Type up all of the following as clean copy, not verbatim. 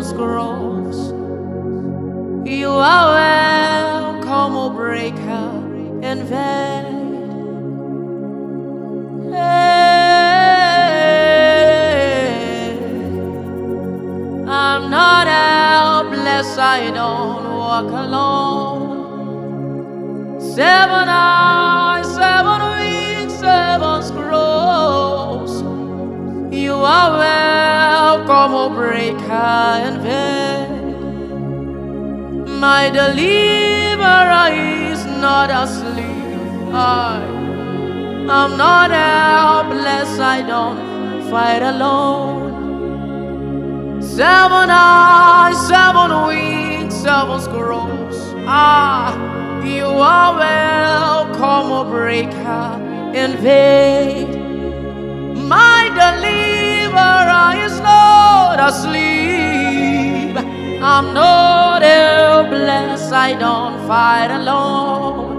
seven scrolls. You are welcome, O breaker, invade. Hey, I'm not helpless, I don't walk alone. 7 eyes, 7 wings, 7 scrolls. You are welcome, O breaker, invade. My deliverer is not asleep. I'm not helpless, I don't fight alone. 7 eyes, 7 wings, 7 scrolls. You are welcome, O breaker, invade. My deliverer is not asleep. I'm not helpless, I don't fight alone.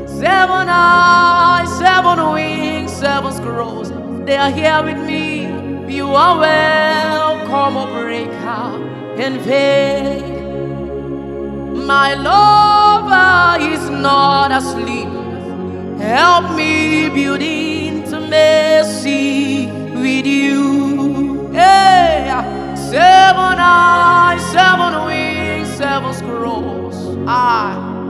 7 eyes, 7 wings, 7 scrolls. They are here with me. You are welcome, O breaker, invade. My lover is not asleep. Help me build intimacy with you. Hey, 7 eyes, 7 wings, 7 scrolls.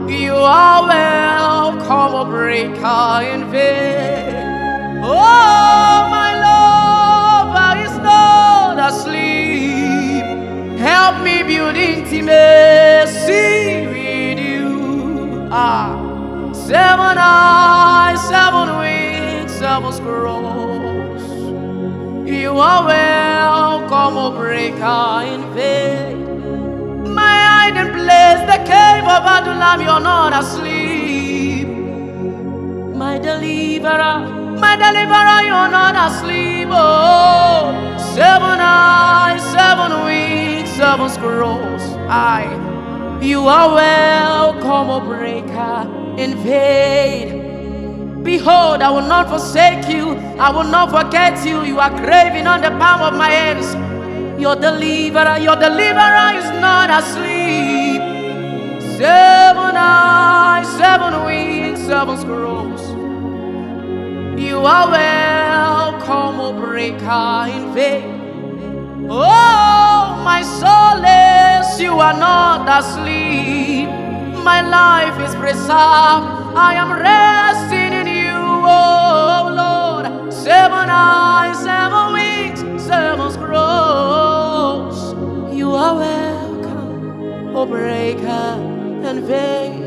You are welcome, O breaker, invade. Oh, my lover is not asleep. Help me build intimacy with you. 7 eyes, 7 wings, 7 scrolls. You are welcome, O breaker, invade. My hiding place, the cave of Adullam, you're not asleep. My deliverer, you're not asleep. Oh, 7 eyes, 7 wings, 7 scrolls. You are welcome, O breaker, invade. Behold, I will not forsake you. I will not forget you. You are graven on the palm of my hands. Your deliverer is not asleep. 7 eyes, 7 wings, 7 scrolls. You are welcome, O breaker, invade. Oh, my solace, you are not asleep. My life is preserved. I am resting in you, oh Lord. 7 eyes, 7 wings, 7 scrolls. You are welcome, O breaker, invade.